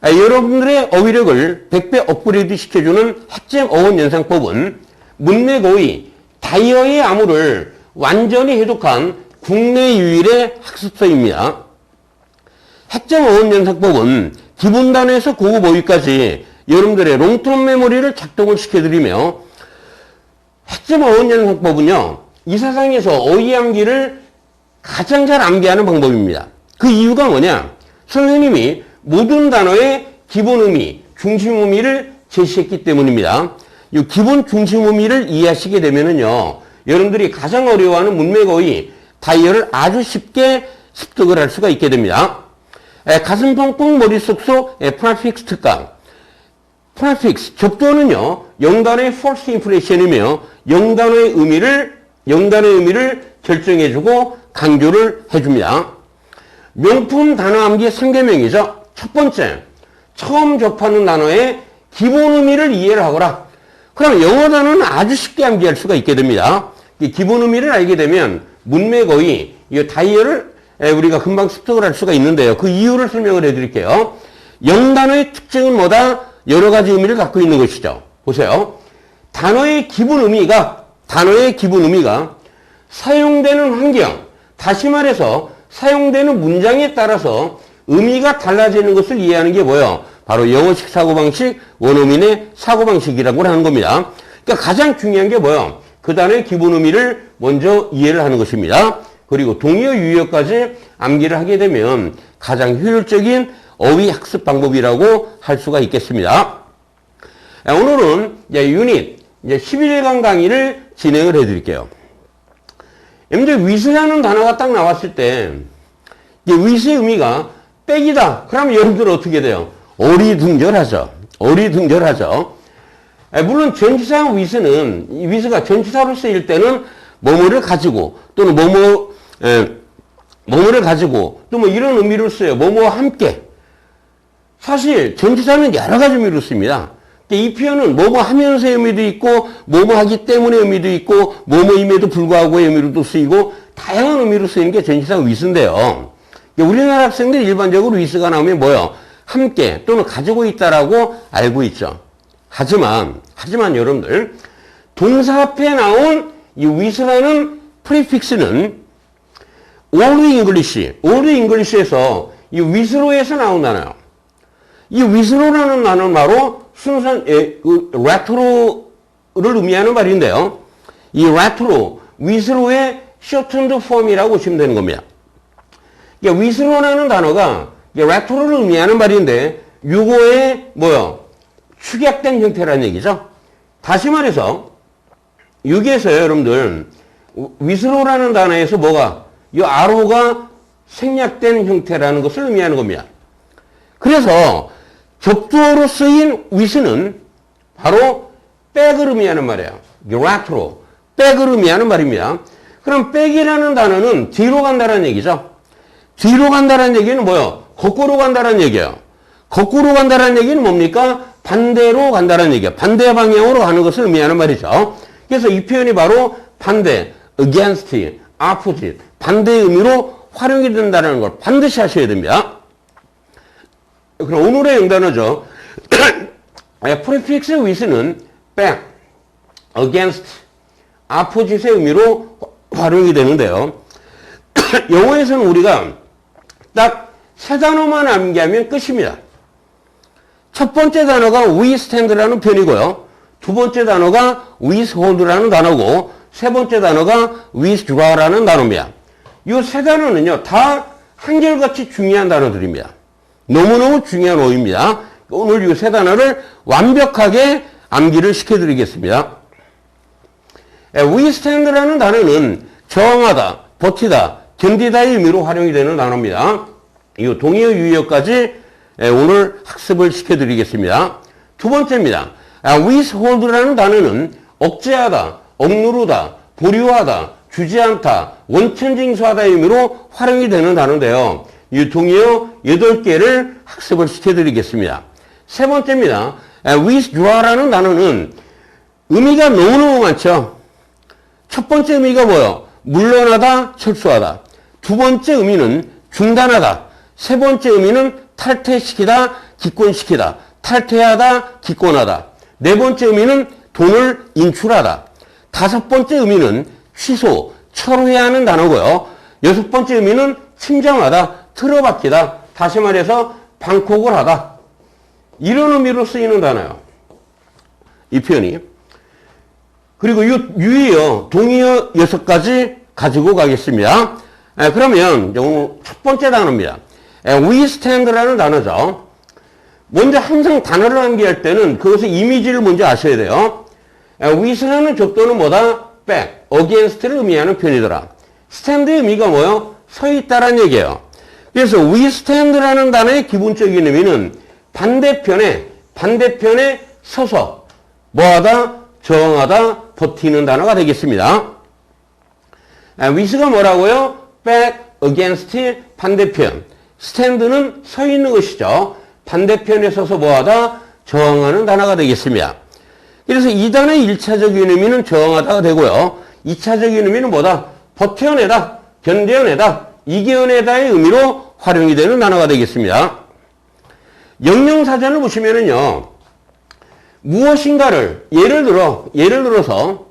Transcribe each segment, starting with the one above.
여러분들의 어휘력을 100배 업그레이드 시켜주는 핵심 어원 연상법은 문맥어휘, 다이어의 암호를 완전히 해독한 국내 유일의 학습서입니다. 핵심 어원 연상법은 기본 단어에서 고급 어휘까지 여러분들의 롱텀 메모리를 작동을 시켜드리며, 핵심 어원 연상법은요, 이 세상에서 어휘 암기를 가장 잘 암기하는 방법입니다. 그 이유가 뭐냐? 선생님이 모든 단어의 기본 의미, 중심 의미를 제시했기 때문입니다. 이 기본 중심 의미를 이해하시게 되면은요, 여러분들이 가장 어려워하는 문맥어휘, 다이어를 아주 쉽게 습득을 할 수가 있게 됩니다. 가슴 펑펑 머릿속 속 프라픽스 특강. 프라픽스, 접두어는요, 영단어의 false impression이며 영단어의 의미를 결정해주고 강조를 해줍니다. 명품 단어 암기 3계명이죠. 첫 번째, 처음 접하는 단어의 기본 의미를 이해를 하거라. 그럼 영어 단어는 아주 쉽게 암기할 수가 있게 됩니다. 기본 의미를 알게 되면 문맥어휘, 이 다이어를 우리가 금방 습득을 할 수가 있는데요. 그 이유를 설명을 해드릴게요. 영단어의 특징은 뭐다? 여러 가지 의미를 갖고 있는 것이죠. 보세요. 단어의 기본 의미가 사용되는 환경, 다시 말해서 사용되는 문장에 따라서 의미가 달라지는 것을 이해하는 게 뭐예요? 바로 영어식 사고방식, 원어민의 사고방식이라고 하는 겁니다. 그러니까 가장 중요한 게 뭐예요? 그 단어의 기본 의미를 먼저 이해를 하는 것입니다. 그리고 동의어 유의어까지 암기를 하게 되면 가장 효율적인 어휘 학습 방법이라고 할 수가 있겠습니다. 오늘은 유닛 11강 강의를 진행을 해드릴게요. 먼저 with라는 단어가 딱 나왔을 때 with의 의미가 백이다. 그러면 여러분들은 어떻게 돼요? 어리둥절하죠. 물론 전치사 with가 전치사로 쓰일 때는 뭐뭐를 가지고 또는 뭐뭐를 가지고 또 뭐 이런 의미를 써요. 뭐뭐와 함께. 사실 전치사는 여러 가지 의미로 씁니다. 이 표현은 뭐뭐 하면서의 의미도 있고 뭐뭐 하기 때문에 의미도 있고 뭐뭐임에도 불구하고의 의미로도 쓰이고 다양한 의미로 쓰이는 게 전치사 with인데요. 우리나라 학생들이 일반적으로 with가 나오면 뭐요? 함께 또는 가지고 있다라고 알고 있죠. 하지만 여러분들 동사 앞에 나온 이 with라는 프리픽스는 Old English에서 이 with로에서 나온 단어예요. 이 with로라는 단어는 바로 순수한 레트로를 의미하는 말인데요. 이 레트로, with로의 shortened form이라고 보시면 되는 겁니다. with로라는 단어가 레트로를 의미하는 말인데 유고의 축약된 형태라는 얘기죠. 다시 말해서 여기에서요, 여러분들 with로라는 단어에서 이 arrow가 생략된 형태라는 것을 의미하는 겁니다. 그래서 접두어로 쓰인 with는 바로 백을 의미하는 말이에요. 레트로, 백을 의미하는 말입니다. 그럼 백이라는 단어는 뒤로 간다는 얘기죠. 뒤로 간다는 얘기는 뭐예요? 거꾸로 간다는 얘기예요. 거꾸로 간다는 얘기는 뭡니까? 반대로 간다는 얘기예요. 반대 방향으로 가는 것을 의미하는 말이죠. 그래서 이 표현이 바로 반대, against, opposite, 반대의 의미로 활용이 된다는 걸 반드시 하셔야 됩니다. 그럼 오늘의 영단어죠. prefix with는 back, against, opposite의 의미로 활용이 되는데요. 영어에서는 우리가 딱 세 단어만 암기하면 끝입니다. 첫 번째 단어가 withstand라는 표현이고요. 두 번째 단어가 withhold라는 단어고 세 번째 단어가 withdraw라는 단어입니다. 이 세 단어는요, 다 한결같이 중요한 단어들입니다. 너무너무 중요한 어휘입니다. 오늘 이 세 단어를 완벽하게 암기를 시켜드리겠습니다. withstand라는 단어는 저항하다, 버티다, 견디다의 의미로 활용이 되는 단어입니다. 이 동의어 유의어까지 오늘 학습을 시켜드리겠습니다. 두 번째입니다. withhold라는 단어는 억제하다, 억누르다, 보류하다, 주지 않다, 원천징수하다의 의미로 활용이 되는 단어인데요. 이 동의어 8개를 학습을 시켜드리겠습니다. 세 번째입니다. withdraw라는 단어는 의미가 너무너무 많죠. 첫 번째 의미가 뭐예요? 물러나다, 철수하다. 두 번째 의미는 중단하다. 세 번째 의미는 탈퇴시키다, 기권시키다, 탈퇴하다, 기권하다. 네 번째 의미는 돈을 인출하다. 다섯 번째 의미는 취소, 철회해야 하는 단어고요. 여섯 번째 의미는 침잠하다, 틀어박히다. 다시 말해서 방콕을 하다. 이런 의미로 쓰이는 단어예요. 이 표현이. 그리고 유의어, 동의어 6가지 가지고 가겠습니다. 그러면 오늘 첫 번째 단어입니다. we stand라는 단어죠. 먼저 항상 단어를 암기할 때는 그것의 이미지를 먼저 아셔야 돼요. with라는 접두는 뭐다? back, against를 의미하는 표현이더라. stand의 의미가 뭐요? 서 있다라는 얘기예요. 그래서 we stand라는 단어의 기본적인 의미는 반대편에 서서 뭐하다? 저항하다, 버티는 단어가 되겠습니다. with가 뭐라고요? back, against, 반대편. stand는 서 있는 것이죠. 반대편에 서서 뭐하다? 저항하는 단어가 되겠습니다. 그래서 이 단어의 1차적인 의미는 저항하다가 되고요. 2차적인 의미는 뭐다? 버텨내다, 견뎌내다, 이겨내다의 의미로 활용이 되는 단어가 되겠습니다. 영영사전을 보시면은요, 무엇인가를 예를 들어서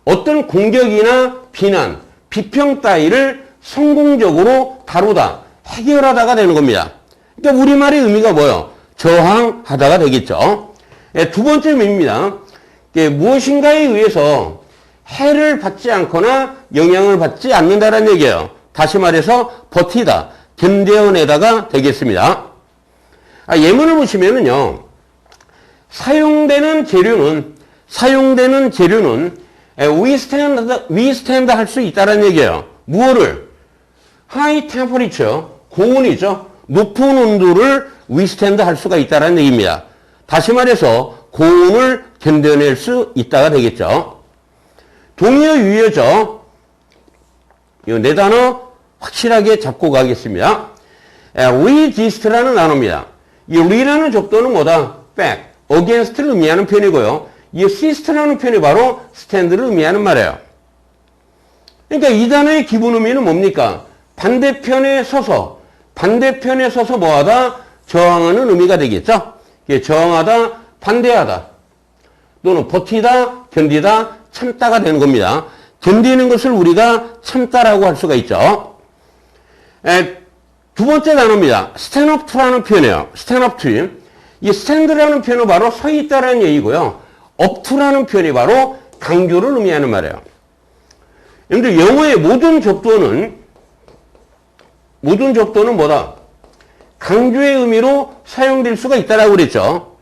어떤 공격이나 비난, 비평 따위를 성공적으로 다루다, 해결하다가 되는 겁니다. 그러니까 우리말의 의미가 뭐예요? 저항하다가 되겠죠. 두 번째 의미입니다. 무엇인가에 의해서 해를 받지 않거나 영향을 받지 않는다는 얘기예요. 다시 말해서 버티다, 견뎌내다가 되겠습니다. 예문을 보시면은요, 사용되는 재료는 we stand 할 수 있다는 얘기예요. 무엇을? high temperature, 고온이죠. 높은 온도를 we stand 할 수가 있다는 얘기입니다. 다시 말해서 고온을 견뎌낼 수 있다가 되겠죠. 동의어 유의어죠. 이 네 단어 확실하게 잡고 가겠습니다. resist라는 단어입니다. 이 re라는 접두는 뭐다? back, against를 의미하는 표현이고요. 이 resist라는 표현이 바로 stand를 의미하는 말이에요. 그러니까 이 단어의 기본 의미는 뭡니까? 반대편에 서서 뭐하다? 저항하는 의미가 되겠죠. 저항하다, 반대하다, 또는 버티다, 견디다, 참다가 되는 겁니다. 견디는 것을 우리가 참다라고 할 수가 있죠. 두 번째 단어입니다. stand up to라는 표현이에요. stand up to. 이 stand라는 표현은 바로 서 있다라는 얘기고요. up to라는 표현이 바로 강조를 의미하는 말이에요. 여러분들 영어의 모든 접두어는 뭐다? 강조의 의미로 사용될 수가 있다라고 그랬죠.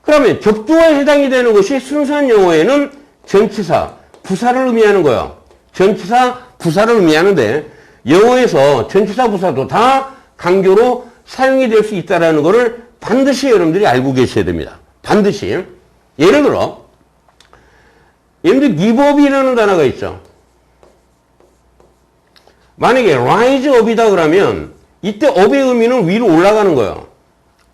그러면 접두어에 해당이 되는 것이 순수한 영어에는 전치사, 부사를 의미하는 거예요. 전치사, 부사를 의미하는데 영어에서 전치사, 부사도 다 강조로 사용이 될 수 있다는 것을 반드시 여러분들이 알고 계셔야 됩니다. 반드시. 예를 들어 여러분들 give up이라는 단어가 있죠. 만약에 rise up이다 그러면 이때 up의 의미는 위로 올라가는 거예요.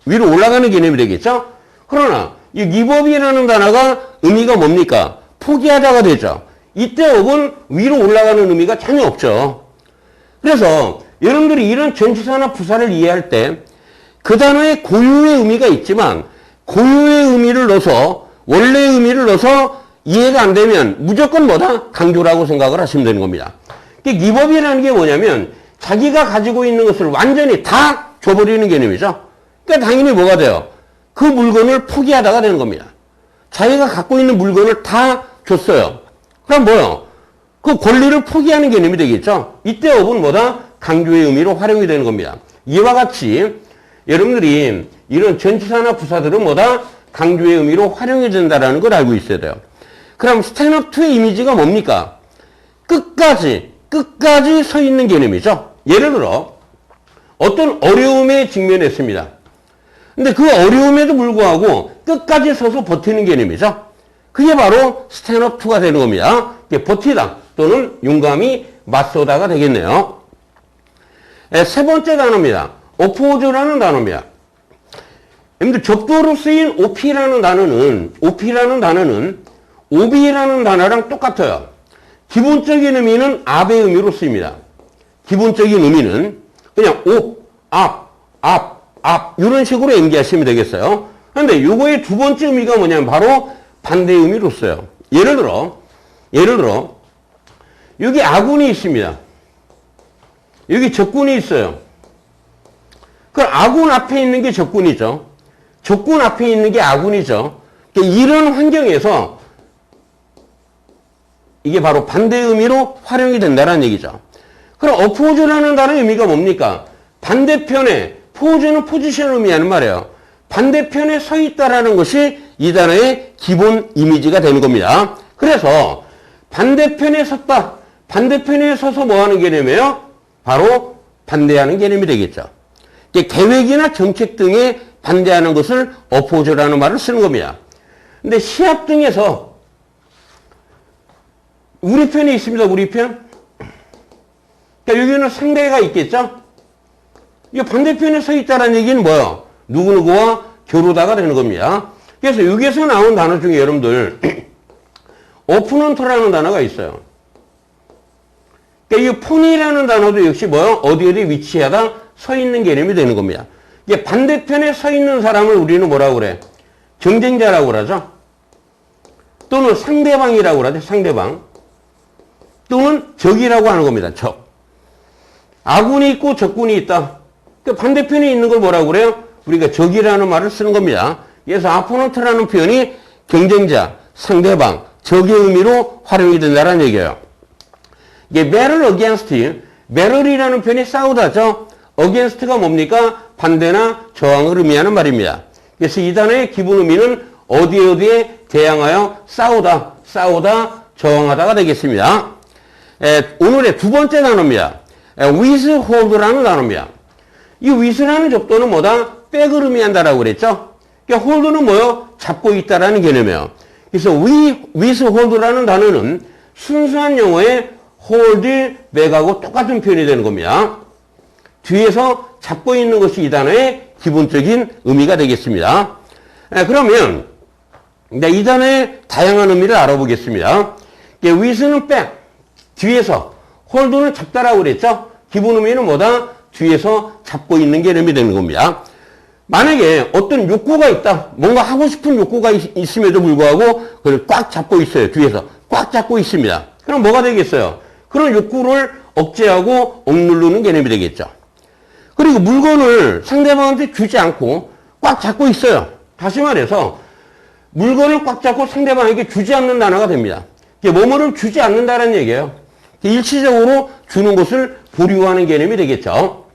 위로 올라가는 개념이 되겠죠? 그러나 이 give up이라는 단어가 의미가 뭡니까? 포기하다가 되죠. 이때 up은 위로 올라가는 의미가 전혀 없죠. 그래서 여러분들이 이런 전치사나 부사를 이해할 때 그 단어의 고유의 의미가 있지만 고유의 의미를 넣어서 원래의 의미를 넣어서 이해가 안 되면 무조건 뭐다? 강조라고 생각을 하시면 되는 겁니다. give up이라는 게 뭐냐면 자기가 가지고 있는 것을 완전히 다 줘버리는 개념이죠. 그러니까 당연히 뭐가 돼요? 그 물건을 포기하다가 되는 겁니다. 자기가 갖고 있는 물건을 다 줬어요. 그럼 뭐요? 그 권리를 포기하는 개념이 되겠죠. 이때 up은 뭐다? 강조의 의미로 활용이 되는 겁니다. 이와 같이 여러분들이 이런 전치사나 부사들은 뭐다? 강조의 의미로 활용이 된다는 걸 알고 있어야 돼요. 그럼 stand up to의 이미지가 뭡니까? 끝까지 서 있는 개념이죠. 예를 들어 어떤 어려움에 직면했습니다. 근데 그 어려움에도 불구하고 끝까지 서서 버티는 개념이죠. 그게 바로 stand up to가 되는 겁니다. 버티다 또는 용감히 맞서다가 되겠네요. 세 번째 단어입니다. oppose라는 단어입니다. 여러분들 접두어로 쓰인 op라는 단어는 ob라는 단어랑 똑같아요. 기본적인 의미는 up의 의미로 쓰입니다. 기본적인 의미는 그냥 op, 앞 이런 식으로 연기하시면 되겠어요. 그런데 요거의 두 번째 의미가 뭐냐면 바로 반대 의미로 써요. 예를 들어 여기 아군이 있습니다. 여기 적군이 있어요. 그 아군 앞에 있는 게 적군이죠. 적군 앞에 있는 게 아군이죠. 그러니까 이런 환경에서 이게 바로 반대 의미로 활용이 된다는 얘기죠. 그럼 어포즈라는 단어의 의미가 뭡니까? 반대편에, 포즈는 포지션을 의미하는 말이에요. 반대편에 서 있다라는 것이 이 단어의 기본 이미지가 되는 겁니다. 그래서 반대편에 섰다. 반대편에 서서 뭐 하는 개념이에요? 바로 반대하는 개념이 되겠죠. 계획이나 정책 등에 반대하는 것을 어포즈라는 말을 쓰는 겁니다. 근데 시합 등에서 우리 편이 있습니다. 우리 편. 그러니까 여기는 상대가 있겠죠? 이 반대편에 서 있다는 얘기는 뭐예요? 누구누구와 겨루다가 되는 겁니다. 그래서 여기에서 나온 단어 중에 여러분들 오프넌트라는 단어가 있어요. 그러니까 이 폰이라는 단어도 역시 뭐예요? 어디 위치하다 서 있는 개념이 되는 겁니다. 이게 반대편에 서 있는 사람을 우리는 뭐라고 그래? 경쟁자라고 그러죠. 또는 상대방이라고 그러죠. 상대방. 또는 적이라고 하는 겁니다. 적. 아군이 있고 적군이 있다. 그 반대편에 있는 걸 뭐라고 그래요? 우리가 적이라는 말을 쓰는 겁니다. 그래서 아포넌트라는 표현이 경쟁자, 상대방, 적의 의미로 활용이 된다는 얘기예요. 이게 battle against, battle이라는 표현이 싸우다죠. against가 뭡니까? 반대나 저항을 의미하는 말입니다. 그래서 이 단어의 기본 의미는 어디에 대항하여 싸우다, 저항하다가 되겠습니다. 오늘의 두 번째 단어입니다. withhold라는 단어입니다. 이 with라는 접도는 뭐다? 백을 의미한다라고 그랬죠? 그러니까 hold는 뭐요? 잡고 있다라는 개념이에요. 그래서 withhold라는 단어는 순수한 영어의 hold, back하고 똑같은 표현이 되는 겁니다. 뒤에서 잡고 있는 것이 이 단어의 기본적인 의미가 되겠습니다. 그러면 이 단어의 다양한 의미를 알아보겠습니다. with는 back, 뒤에서, hold는 잡다라고 그랬죠? 기본 의미는 뭐다? 뒤에서 잡고 있는 개념이 되는 겁니다. 만약에 어떤 욕구가 있다, 뭔가 하고 싶은 욕구가 있음에도 불구하고 그걸 꽉 잡고 있어요. 뒤에서 꽉 잡고 있습니다. 그럼 뭐가 되겠어요? 그런 욕구를 억제하고 억누르는 개념이 되겠죠. 그리고 물건을 상대방한테 주지 않고 꽉 잡고 있어요. 다시 말해서 물건을 꽉 잡고 상대방에게 주지 않는 단어가 됩니다. 뭐뭐를 주지 않는다는 얘기예요. 일시적으로 주는 것을 보류하는 개념이 되겠죠.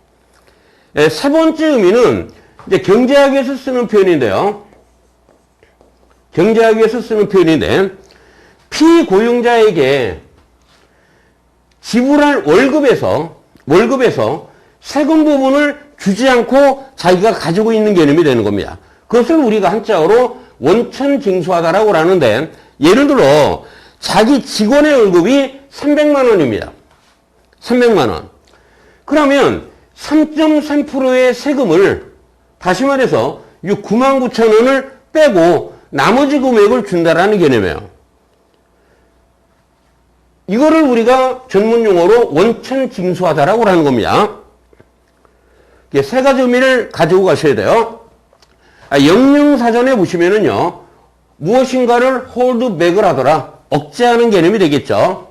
세 번째 의미는 이제 경제학에서 쓰는 표현인데요. 경제학에서 쓰는 표현인데 피고용자에게 지불할 월급에서 세금 부분을 주지 않고 자기가 가지고 있는 개념이 되는 겁니다. 그것을 우리가 한자어로 원천징수하다라고 하는데 예를 들어 자기 직원의 월급이 300만 원입니다. 300만 원. 그러면 3.3%의 세금을 다시 말해서 99,000원을 빼고 나머지 금액을 준다라는 개념이에요. 이거를 우리가 전문 용어로 원천징수하다라고 하는 겁니다. 세 가지 의미를 가지고 가셔야 돼요. 영영사전에 보시면은요, 무엇인가를 hold back을 하더라. 억제하는 개념이 되겠죠.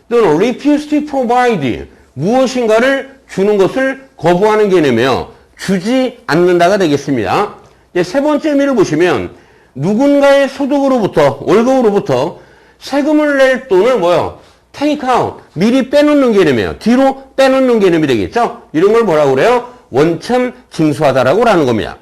또는 refuse to provide, 무엇인가를 주는 것을 거부하는 개념이에요. 주지 않는다가 되겠습니다. 세 번째 의미를 보시면 누군가의 소득으로부터, 월급으로부터 세금을 낼 돈을 뭐요? take out, 미리 빼놓는 개념이에요. 뒤로 빼놓는 개념이 되겠죠. 이런 걸 뭐라고 그래요? 원천 징수하다라고 하는 겁니다.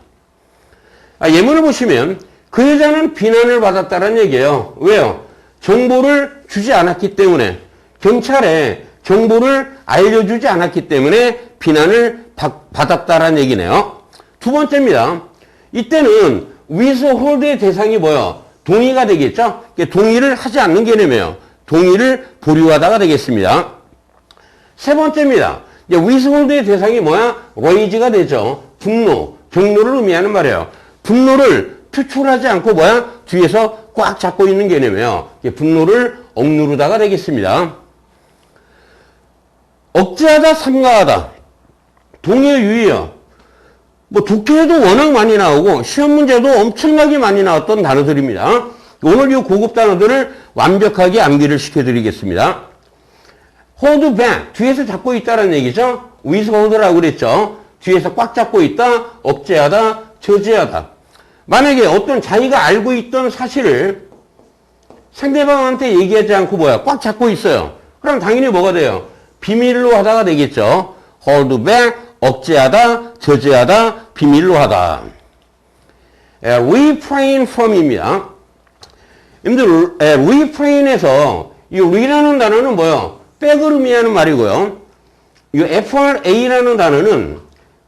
예문을 보시면 그 여자는 비난을 받았다는 얘기예요. 왜요? 정보를 주지 않았기 때문에, 경찰에 정보를 알려주지 않았기 때문에 비난을 받았다라는 얘기네요. 두 번째입니다. 이때는 withhold의 대상이 뭐예요? 동의가 되겠죠? 동의를 하지 않는 개념이에요. 동의를 보류하다가 되겠습니다. 세 번째입니다. withhold의 대상이 뭐야? rage가 되죠. 분노, 경로를 의미하는 말이에요. 분노를 표출하지 않고 뭐야? 뒤에서 꽉 잡고 있는 개념이에요. 분노를 억누르다가 되겠습니다. 억제하다, 삼가하다. 동의 유의어. 뭐 독해에도 워낙 많이 나오고 시험 문제도 엄청나게 많이 나왔던 단어들입니다. 오늘 이 고급 단어들을 완벽하게 암기를 시켜드리겠습니다. hold back, 뒤에서 잡고 있다는 얘기죠. with hold라고 그랬죠. 뒤에서 꽉 잡고 있다, 억제하다, 저지하다. 만약에 어떤 자기가 알고 있던 사실을 상대방한테 얘기하지 않고 꽉 잡고 있어요. 그럼 당연히 뭐가 돼요? 비밀로 하다가 되겠죠. hold back, 억제하다, 저지하다, 비밀로 하다. refrain from입니다. 여러분들, refrain에서 이 re라는 단어는 백을 의미하는 말이고요. 이 FRA라는 단어는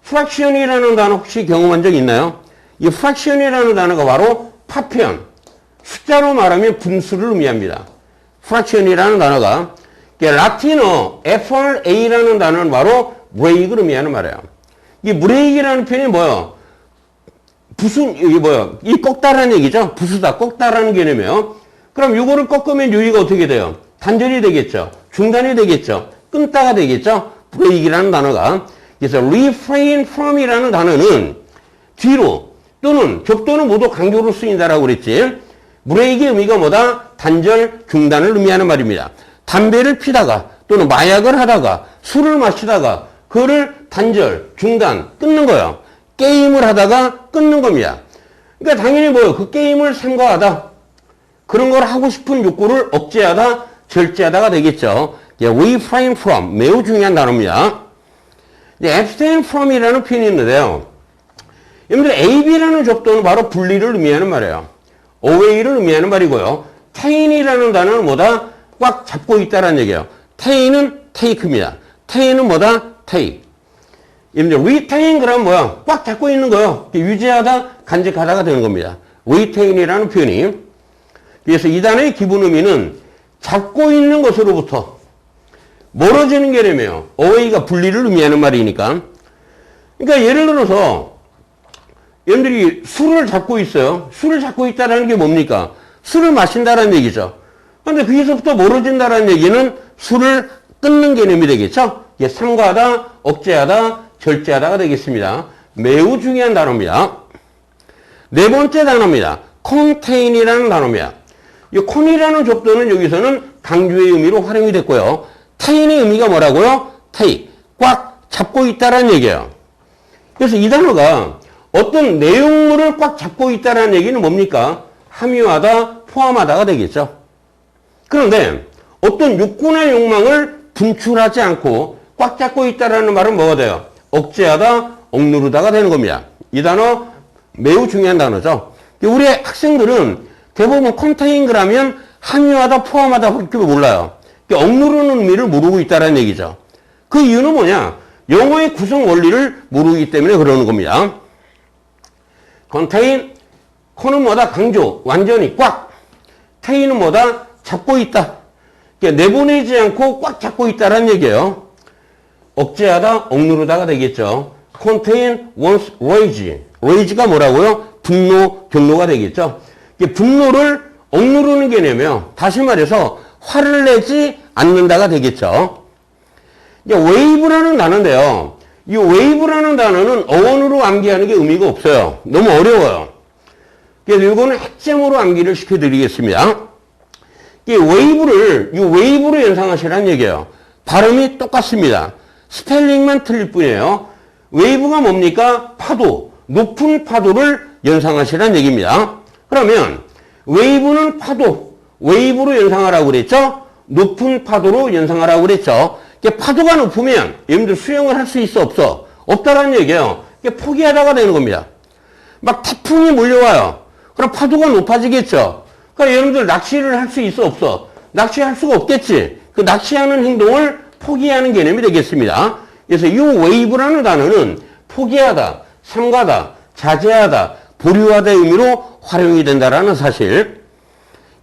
fraction이라는 단어 혹시 경험한 적 있나요? 이 fraction이라는 단어가 바로 파편, 숫자로 말하면 분수를 의미합니다. fraction이라는 단어가 라틴어 FRA라는 단어는 바로 break을 의미하는 말이에요. 이 break이라는 표현이 이 꺾다라는 얘기죠. 부수다, 꺾다라는 개념이에요. 그럼 이거를 꺾으면 여기가 어떻게 돼요? 단절이 되겠죠. 중단이 되겠죠. 끊다가 되겠죠. break이라는 단어가. 그래서 refrain from이라는 단어는 뒤로 또는 격도는 모두 강조로 쓰인다라고 그랬지. break의 의미가 뭐다? 단절, 중단을 의미하는 말입니다. 담배를 피다가 또는 마약을 하다가 술을 마시다가 그거를 단절, 중단, 끊는 거예요. 게임을 하다가 끊는 겁니다. 그러니까 당연히 그 게임을 삼가하다. 그런 걸 하고 싶은 욕구를 억제하다, 절제하다가 되겠죠. refrain from, 매우 중요한 단어입니다. abstain from이라는 표현이 있는데요. 여러분들 ab라는 접두는 바로 분리를 의미하는 말이에요. away를 의미하는 말이고요. tain이라는 단어는 뭐다? 꽉 잡고 있다라는 얘기예요. tain은 take입니다. tain은 뭐다? take. 여러분들 retain 그러면 꽉 잡고 있는 거요. 유지하다, 간직하다가 되는 겁니다. retain이라는 표현이. 그래서 이 단어의 기본 의미는 잡고 있는 것으로부터 멀어지는 개념이에요. away가 분리를 의미하는 말이니까. 그러니까 예를 들어서 여러분들이 술을 잡고 있어요. 술을 잡고 있다는 게 뭡니까? 술을 마신다는 얘기죠. 그런데 거기서부터 멀어진다는 얘기는 술을 끊는 개념이 되겠죠. 삼가하다, 억제하다, 절제하다가 되겠습니다. 매우 중요한 단어입니다. 네 번째 단어입니다. contain이라는 단어입니다. 이 con이라는 접두는 여기서는 강조의 의미로 활용이 됐고요. tain의 의미가 뭐라고요? take, 꽉 잡고 있다는 얘기예요. 그래서 이 단어가 어떤 내용물을 꽉 잡고 있다는 얘기는 뭡니까? 함유하다, 포함하다가 되겠죠. 그런데 어떤 욕구나 욕망을 분출하지 않고 꽉 잡고 있다는 말은 뭐가 돼요? 억제하다, 억누르다가 되는 겁니다. 이 단어 매우 중요한 단어죠. 우리 학생들은 대부분 contain 그러면 함유하다, 포함하다 밖에 몰라요. 억누르는 의미를 모르고 있다는 얘기죠. 그 이유는 뭐냐? 영어의 구성 원리를 모르기 때문에 그러는 겁니다. contain, con은 뭐다? 강조, 완전히 꽉. tain은 뭐다? 잡고 있다. 내보내지 않고 꽉 잡고 있다는 얘기예요. 억제하다, 억누르다가 되겠죠. contain one's rage. rage가 뭐라고요? 분노, 경로가 되겠죠. 분노를 억누르는 개념이에요. 다시 말해서 화를 내지 않는다가 되겠죠. wave라는 단어인데요. 이 wave라는 단어는 어원으로 암기하는 게 의미가 없어요. 너무 어려워요. 그래서 이거는 핵심으로 암기를 시켜드리겠습니다. 이 wave로 연상하시라는 얘기예요. 발음이 똑같습니다. 스펠링만 틀릴 뿐이에요. wave가 뭡니까? 파도, 높은 파도를 연상하시라는 얘기입니다. 그러면 wave는 파도, wave로 연상하라고 그랬죠? 높은 파도로 연상하라고 그랬죠? 파도가 높으면 여러분들 수영을 할 수 있어 없어? 없다라는 얘기예요. 포기하다가 되는 겁니다. 막 태풍이 몰려와요. 그럼 파도가 높아지겠죠? 그러니까 여러분들 낚시를 할 수 있어 없어? 낚시할 수가 없겠지. 그 낚시하는 행동을 포기하는 개념이 되겠습니다. 그래서 이 wave라는 단어는 포기하다, 삼가다, 자제하다, 보류하다의 의미로 활용이 된다라는 사실.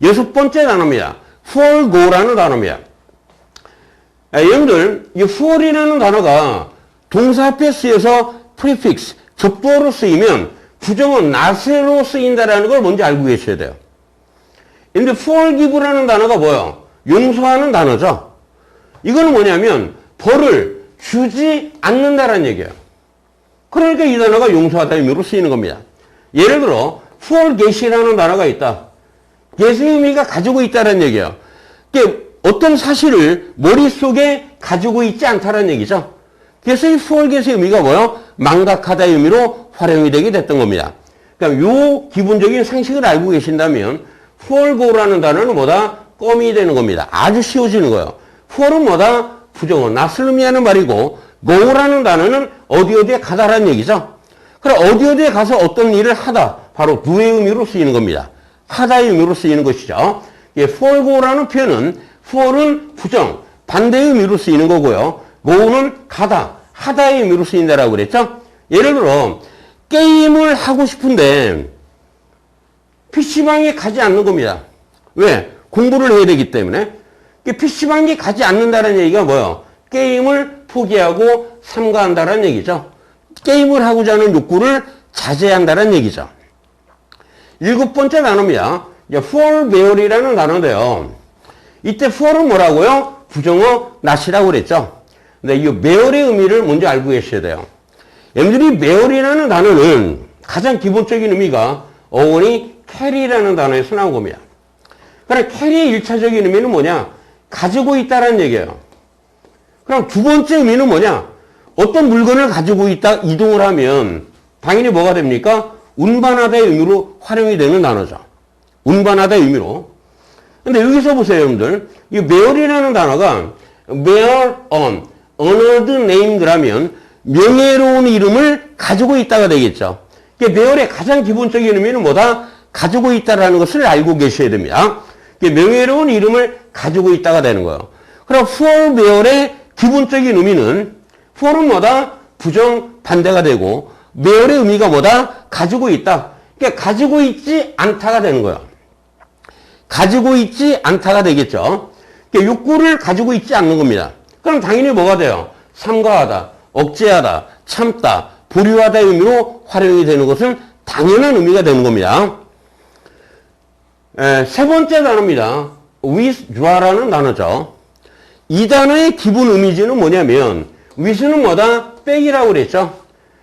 여섯 번째 단어입니다. forego라는 단어입니다. 여러분들, 이 for이라는 단어가 동사 앞에 쓰여서 prefix, 접두어로 쓰이면 부정은 not으로 쓰인다라는 걸 먼저 알고 계셔야 돼요. 근데 forgive라는 단어가 뭐예요? 용서하는 단어죠. 이거는 뭐냐면 벌을 주지 않는다라는 얘기예요. 그러니까 이 단어가 용서하다 의미로 쓰이는 겁니다. 예를 들어 forget이라는 단어가 있다. get의 의미가 가지고 있다는 얘기예요. 어떤 사실을 머릿속에 가지고 있지 않다는 얘기죠. 그래서 이 forget의 의미가 뭐예요? 망각하다의 의미로 활용이 되게 됐던 겁니다. 그러니까 요 기본적인 상식을 알고 계신다면 forgo라는 단어는 뭐다? 껌이 되는 겁니다. 아주 쉬워지는 거예요. for은 뭐다? 부정어, 낯을 의미하는 말이고 go라는 단어는 어디에 가다라는 얘기죠. 그럼 어디에 가서 어떤 일을 하다, 바로 do의 의미로 쓰이는 겁니다. 하다의 의미로 쓰이는 것이죠. forgo라는 표현은 for은 부정, 반대의 의미로 쓰이는 거고요. go는 가다, 하다의 의미로 쓰인다라고 그랬죠. 예를 들어 게임을 하고 싶은데 PC방에 가지 않는 겁니다. 왜? 공부를 해야 되기 때문에. PC방에 가지 않는다는 얘기가 뭐예요? 게임을 포기하고 삼가한다는 얘기죠. 게임을 하고자 하는 욕구를 자제한다는 얘기죠. 7번째 단어입니다. forbear이라는 단어인데요. 이때 for은 뭐라고요? 부정어 not이라고 그랬죠. 근데 이 bear의 의미를 먼저 알고 계셔야 돼요. 여러분들이 bear이라는 단어는 가장 기본적인 의미가 어원이 carry라는 단어에서 나온 겁니다. 그럼 carry의 1차적인 의미는 뭐냐? 가지고 있다는 얘기예요. 그럼 두 번째 의미는 뭐냐? 어떤 물건을 가지고 있다, 이동을 하면 당연히 뭐가 됩니까? 운반하다의 의미로 활용이 되는 단어죠. 운반하다의 의미로. 근데 여기서 보세요, 여러분들. 이 bear이라는 단어가 bear on, honored name 그러면 명예로운 이름을 가지고 있다가 되겠죠. bear의 가장 기본적인 의미는 뭐다? 가지고 있다라는 것을 알고 계셔야 됩니다. 명예로운 이름을 가지고 있다가 되는 거예요. 그럼 forbear의 기본적인 의미는 for은 뭐다? 부정 반대가 되고 bear의 의미가 뭐다? 가지고 있다. 그러니까 가지고 있지 않다가 되는 거예요. 가지고 있지 않다가 되겠죠. 그러니까 욕구를 가지고 있지 않는 겁니다. 그럼 당연히 뭐가 돼요? 삼가하다, 억제하다, 참다, 보류하다의 의미로 활용이 되는 것은 당연한 의미가 되는 겁니다. 세 번째 단어입니다. withdra라는 단어죠. 이 단어의 기본 의미지는 뭐냐면 with는 뭐다? 빼기라고 그랬죠.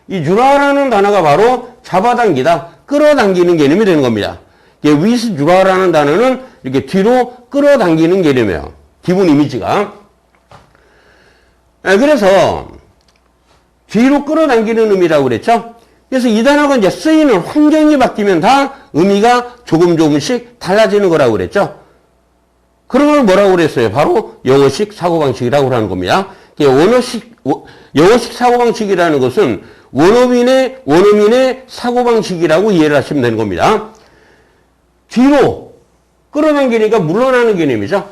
이 draw라는 단어가 바로 잡아당기다, 끌어당기는 개념이 되는 겁니다. withdra라는 단어는 이렇게 뒤로 끌어당기는 개념이에요. 기본 이미지가. 그래서 뒤로 끌어당기는 의미라고 그랬죠. 그래서 이 단어가 이제 쓰이는 환경이 바뀌면 다 의미가 조금씩 달라지는 거라고 그랬죠. 그런 걸 뭐라고 그랬어요? 바로 영어식 사고방식이라고 하는 겁니다. 영어식 사고방식이라는 것은 원어민의 사고방식이라고 이해를 하시면 되는 겁니다. 뒤로 끌어당기니까 물러나는 개념이죠.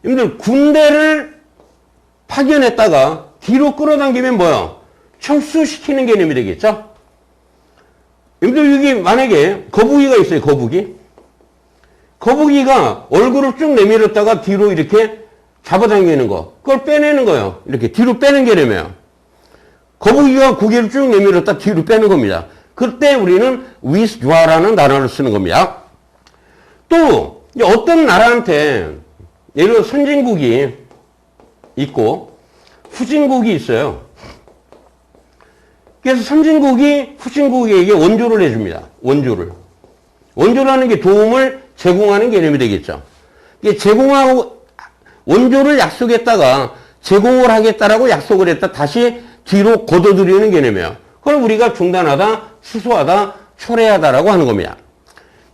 여러분들 군대를 파견했다가 뒤로 끌어당기면 뭐야? 철수시키는 개념이 되겠죠. 여러분들 여기 만약에 거북이가 있어요. 거북이가 얼굴을 쭉 내밀었다가 뒤로 이렇게 잡아당기는 거. 그걸 빼내는 거예요. 이렇게 뒤로 빼는 개념이에요. 거북이가 고개를 쭉 내밀었다 뒤로 빼는 겁니다. 그때 우리는 withdraw라는 단어를 쓰는 겁니다. 또 어떤 나라한테 예를 들어 선진국이 있고 후진국이 있어요. 그래서 선진국이 후진국에게 원조를 해줍니다. 원조라는 게 도움을 제공하는 개념이 되겠죠. 이게 제공하고 원조를 약속했다가 제공을 하겠다라고 약속을 했다 다시 뒤로 걷어들이는 개념이에요. 그걸 우리가 중단하다, 취소하다, 초래하다라고 하는 겁니다.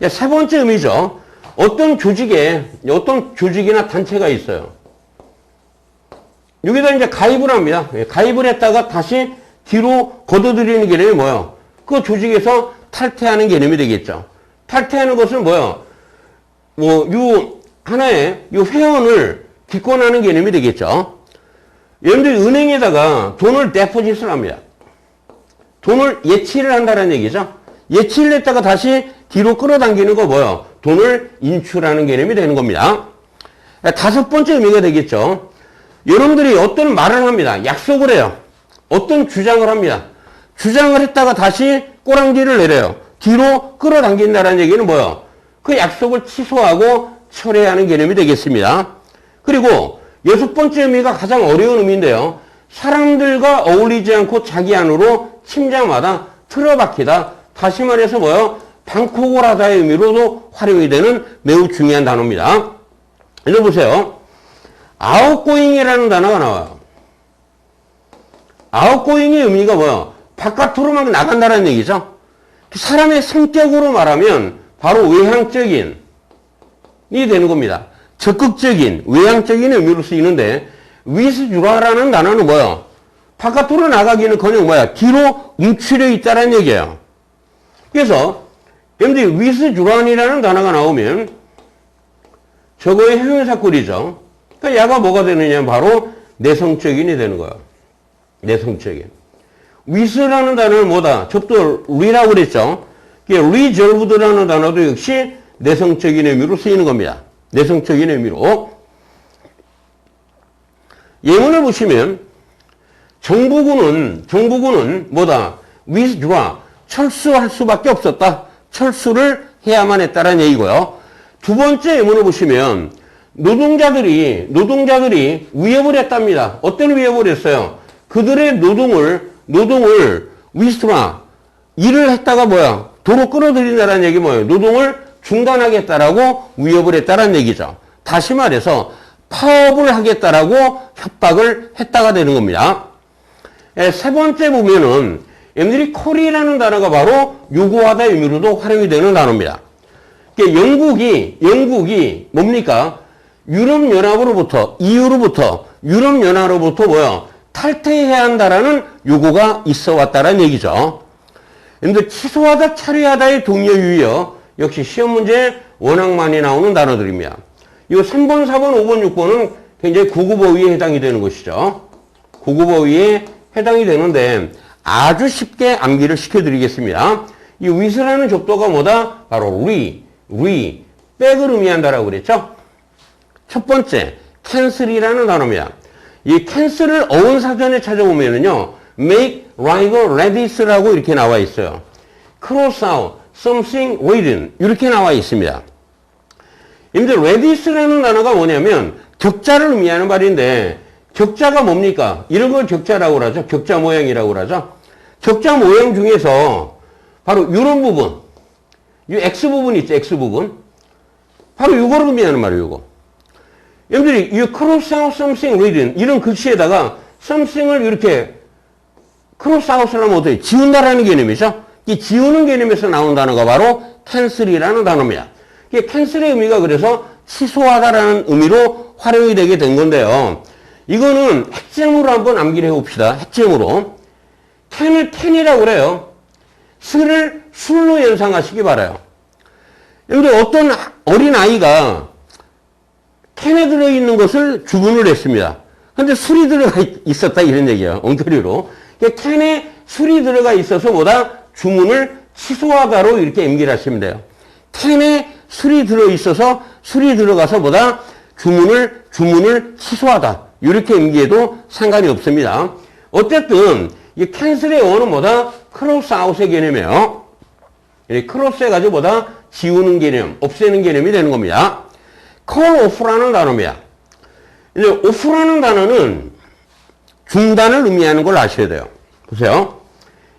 세 번째 의미죠. 어떤 조직이나 단체가 있어요. 여기다 이제 가입을 합니다. 가입을 했다가 다시 뒤로 걷어들이는 개념이 뭐예요? 그 조직에서 탈퇴하는 개념이 되겠죠. 탈퇴하는 것은 뭐예요? 하나의 회원을 기권하는 개념이 되겠죠. 여러분들이 은행에다가 돈을 데포짓을 합니다. 돈을 예치를 한다는 얘기죠. 예치를 했다가 다시 뒤로 끌어당기는 거 뭐예요? 돈을 인출하는 개념이 되는 겁니다. 다섯 번째 의미가 되겠죠. 여러분들이 어떤 말을 합니다. 약속을 해요. 어떤 주장을 합니다. 주장을 했다가 다시 꼬랑지를 내려요. 뒤로 끌어당긴다는 얘기는 뭐예요? 그 약속을 취소하고 철회하는 개념이 되겠습니다. 그리고 여섯 번째 의미가 가장 어려운 의미인데요. 사람들과 어울리지 않고 자기 안으로 침잠하다, 틀어박히다, 다시 말해서 뭐요? 방콕을 하다의 의미로도 활용이 되는 매우 중요한 단어입니다. 이제 보세요. outgoing이라는 단어가 나와요. outgoing의 의미가 뭐야? 바깥으로 막 나간다는 얘기죠. 사람의 성격으로 말하면 바로 외향적인이 되는 겁니다. 적극적인, 외향적인 의미로 쓰이는데 withdra라는 단어는 뭐야? 바깥으로 나가기는커녕 뭐야? 뒤로 움츠려 있다는 얘기예요. 그래서 여러분들이 withdraw이라는 단어가 나오면 저거의 형용사꼴이죠. 그러니까 야가 뭐가 되느냐? 바로 내성적인이 되는 거예요. 내성적인. with라는 단어는 뭐다? 접두 re라고 그랬죠. resolved라는 단어도 역시 내성적인 의미로 쓰이는 겁니다. 내성적인 의미로. 예문을 보시면 정부군은 뭐다? withdraw. 철수할 수밖에 없었다. 철수를 해야만 했다는 얘기고요. 두 번째 예문을 보시면 노동자들이 위협을 했답니다. 어떤 위협을 했어요? 그들의 노동을 withdraw. 일을 했다가 뭐야? 도로 끌어들인다는 얘기 뭐예요? 노동을 중단하겠다라고 위협을 했다는 얘기죠. 다시 말해서 파업을 하겠다라고 협박을 했다가 되는 겁니다. 세 번째 보면은 여러분들이 call이라는 단어가 바로 요구하다 의미로도 활용이 되는 단어입니다. 영국이 뭡니까? 유럽연합으로부터 뭐야? 탈퇴해야 한다라는 요구가 있어 왔다는 얘기죠. 여러분들 취소하다, 철회하다의 동의어 유의어 역시 시험 문제에 워낙 많이 나오는 단어들입니다. 이 3번, 4번, 5번, 6번은 굉장히 고급 어휘에 해당이 되는 것이죠. 고급 어휘에 해당이 되는데 아주 쉽게 암기를 시켜드리겠습니다. 이 with라는 접두가 뭐다? 바로 백을 의미한다라고 그랬죠. 첫 번째, cancel이라는 단어입니다. 이 cancel을 어원사전에 찾아보면은요, make like Redis라고 이렇게 나와 있어요. cross out something written 이렇게 나와 있습니다. 근데 Redis라는 단어가 뭐냐면 격자를 의미하는 말인데 격자가 뭡니까? 이런 걸 격자라고 하죠. 격자 모양이라고 하죠. 격자 모양 중에서 바로 이런 부분, 이 X 부분 있죠. X 부분. 바로 이거를 의미하는 말이에요. 이거. 여러분들이 이 cross out something written 이런 글씨에다가 something을 이렇게 cross out을 하면 어떻게 지운다라는 개념이죠. 이 지우는 개념에서 나온 단어가 바로 cancel이라는 단어입니다. 이게 cancel의 의미가 그래서 취소하다라는 의미로 활용이 되게 된 건데요. 이거는 핵점으로 한번 암기를 해봅시다. 핵점으로. can이라고 그래요. 술을 술로 연상하시기 바라요. 여러분들 어떤 어린아이가 캔에 들어있는 것을 주문을 했습니다. 근데 술이 들어가 있었다 이런 얘기예요. 엉터리로. 캔에 술이 들어가 있어서 뭐다? 주문을 취소하다로 이렇게 암기를 하시면 돼요. 캔에 술이 들어있어서 술이 들어가서 뭐다? 주문을 취소하다. 이렇게 암기해도 상관이 없습니다. 어쨌든 이 캔슬의 어원은 뭐다? 크로스 아웃의 개념이에요. 크로스 해가지고 뭐다? 지우는 개념, 없애는 개념이 되는 겁니다. call off라는 단어입니다. 이제 off라는 단어는 중단을 의미하는 걸 아셔야 돼요. 보세요.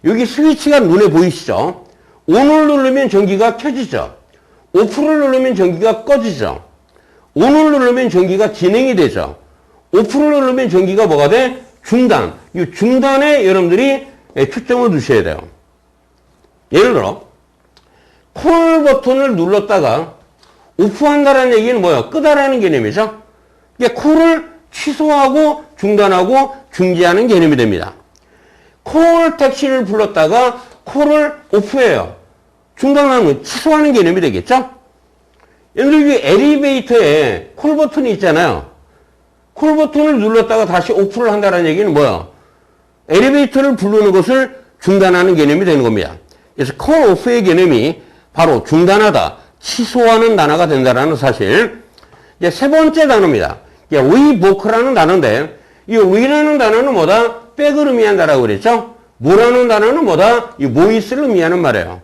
여기 스위치가 눈에 보이시죠? ON을 누르면 전기가 켜지죠. OF를 누르면 전기가 꺼지죠. ON을 누르면 전기가 진행이 되죠. OF를 누르면 전기가 뭐가 돼? 중단. 이 중단에 여러분들이 초점을 두셔야 돼요. 예를 들어 콜 버튼을 눌렀다가 오프한다라는 얘기는 뭐예요? 끄다라는 개념이죠. 이게 콜을 취소하고 중단하고 중지하는 개념이 됩니다. 콜 택시를 불렀다가 콜을 오프해요. 중단하면 취소하는 개념이 되겠죠? 여러분들 이 엘리베이터에 콜 버튼이 있잖아요. 콜 버튼을 눌렀다가 다시 오프를 한다는 얘기는 뭐예요? 엘리베이터를 부르는 것을 중단하는 개념이 되는 겁니다. 그래서 콜 오프의 개념이 바로 중단하다, 취소하는 단어가 된다는 사실. 이제 세 번째 단어입니다. revoke라는 단어인데 이 re라는 단어는 뭐다? 백을 의미한다라고 그랬죠? 뭐라는 단어는 뭐다? 이 voice를 의미하는 말이에요.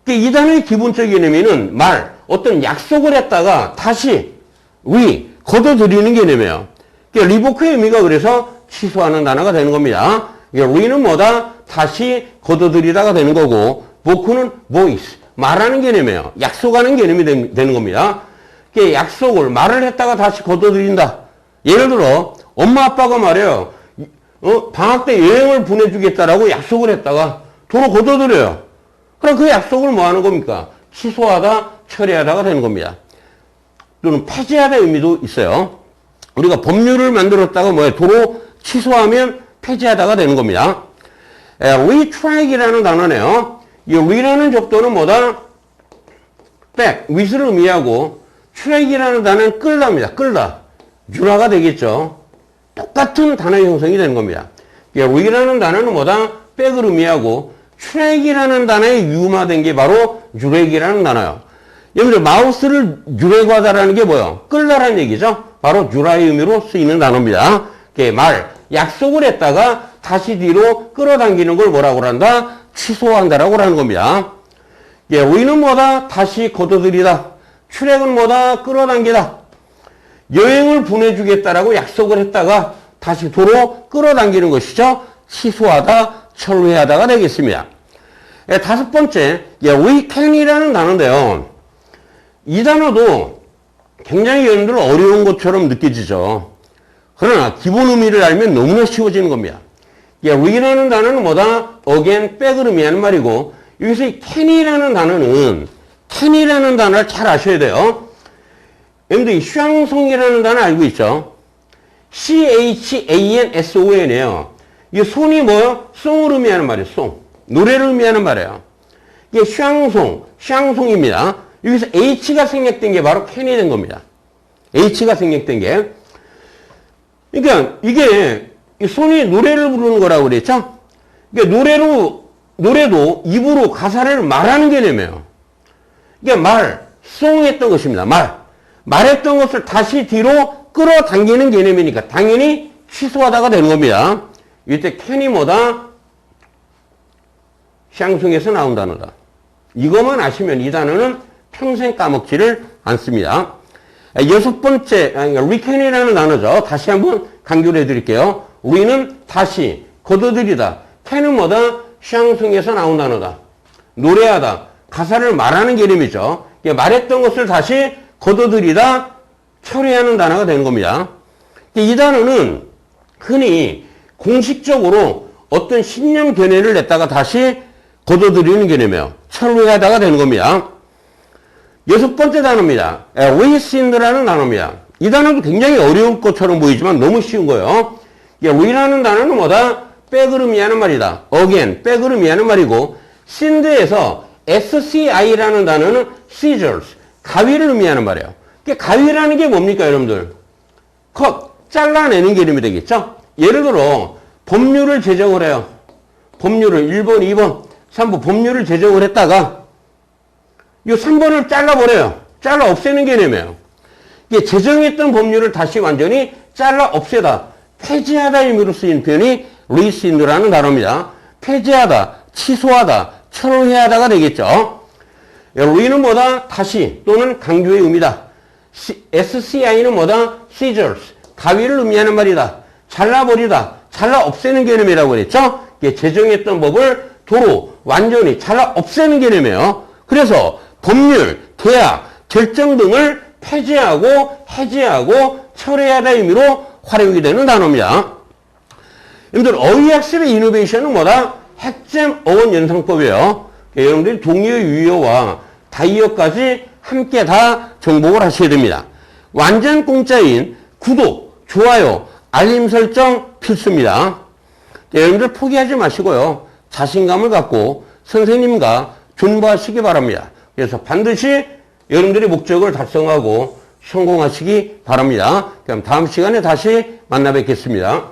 이 단어의 기본적인 의미는 어떤 약속을 했다가 다시 걷어들이는 개념이에요. 리보크의 의미가 그래서 취소하는 단어가 되는 겁니다. re는 뭐다? 다시 걷어들이다가 되는 거고, 보크는 voice, 말하는 개념이에요. 약속하는 개념이 되는 겁니다. 약속을, 말을 했다가 다시 걷어들인다. 예를 들어, 엄마 아빠가 말해요. 방학 때 여행을 보내주겠다라고 약속을 했다가 도로 걷어들여요. 그럼 그 약속을 뭐 하는 겁니까? 취소하다, 철회하다가 되는 겁니다. 또는 폐지하다 의미도 있어요. 우리가 법률을 만들었다가 뭐예요? 도로 취소하면 폐지하다가 되는 겁니다. retrack이라는 단어네요. 이 re라는 접도는 뭐다? back, with를 의미하고, track이라는 단어는 끌다입니다. 끌다. 유라가 되겠죠. 똑같은 단어 형성이 되는 겁니다. re라는 단어는 뭐다? back을 의미하고, track이라는 단어의 유마된 게 바로 유렉이라는 단어예요. 여러분들 마우스를 유렉하다라는 게 뭐예요? 끌다라는 얘기죠. 바로 유라의 의미로 쓰이는 단어입니다. 약속을 했다가 다시 뒤로 끌어당기는 걸 뭐라고 한다? 취소한다라고 하는 겁니다. re는 뭐다? 다시 걷어들이다. 트랙은 뭐다? 끌어당기다. 여행을 보내주겠다라고 약속을 했다가 다시 도로 끌어당기는 것이죠. 취소하다, 철회하다가 되겠습니다. 다섯 번째, we can이라는 단어인데요. 이 단어도 굉장히 여러분들 어려운 것처럼 느껴지죠. 그러나 기본 의미를 알면 너무나 쉬워지는 겁니다. we라는 단어는 뭐다? again, back을 의미하는 말이고, 여기서 이 can이라는 단어는, can이라는 단어를 잘 아셔야 돼요. 여러분들 이 샹송이라는 단어 알고 있죠? CHANSON이에요. 이 손이 뭐예요? 송을 의미하는 말이에요. 송. 노래를 의미하는 말이에요. 이게 샹송입니다. 여기서 H가 생략된 게 바로 can이 된 겁니다. H가 생략된 게. 그러니까 이게 손이 노래를 부르는 거라고 그랬죠? 그러니까 노래도 입으로 가사를 말하는 개념이에요. 그러니까 송했던 것입니다. 말했던 것을 다시 뒤로 끌어당기는 개념이니까 당연히 취소하다가 되는 겁니다. 이때 can이 뭐다? 샹송에서 나온 단어다. 이것만 아시면 이 단어는 평생 까먹지를 않습니다. 여섯 번째, recan이라는 단어죠. 다시 한번 강조를 해드릴게요. re는 다시, 걷어들이다. can은 뭐다? 샹송에서 나온 단어다. 노래하다, 가사를 말하는 개념이죠. 말했던 것을 다시 걷어들이다, 처리하는 단어가 되는 겁니다. 이 단어는 흔히 공식적으로 어떤 신념 견해를 냈다가 다시 걷어들이는 개념이에요. 철회하다가 되는 겁니다. 여섯 번째 단어입니다. rescind라는 단어입니다. 이 단어도 굉장히 어려울 것처럼 보이지만 너무 쉬운 거예요. re라는 단어는 뭐다? 백을 의미하는 말이다. again, 백을 의미하는 말이고, scind에서 SCI라는 단어는 scissors, 가위를 의미하는 말이에요. 가위라는 게 뭡니까, 여러분들? 잘라내는 개념이 되겠죠? 예를 들어, 법률을 제정을 해요. 법률을 1번, 2번, 3번 법률을 제정을 했다가 이 3번을 잘라버려요. 잘라 없애는 개념이에요. 이게 제정했던 법률을 다시 완전히 잘라 없애다, 폐지하다 의미로 쓰인 표현이 rescind라는 단어입니다. 폐지하다, 취소하다, 철회하다가 되겠죠. re는 뭐다? 다시 또는 강조의 의미다. SCI는 뭐다? scissors, 가위를 의미하는 말이다. 잘라버리다, 잘라 없애는 개념이라고 그랬죠. 이게 제정했던 법을 도로 완전히 잘라 없애는 개념이에요. 그래서 법률, 계약, 결정 등을 폐지하고 해지하고 철회하다 의미로 활용이 되는 단어입니다. 여러분들 어휘학습의 이노베이션은 뭐다? 핵심 어원 연상법이에요. 여러분들이 동의어, 유의어와 다이어까지 함께 다 정복을 하셔야 됩니다. 완전 공짜인 구독, 좋아요, 알림 설정 필수입니다. 여러분들 포기하지 마시고요. 자신감을 갖고 선생님과 존버하시기 바랍니다. 그래서 반드시 여러분들의 목적을 달성하고 성공하시기 바랍니다. 그럼 다음 시간에 다시 만나 뵙겠습니다.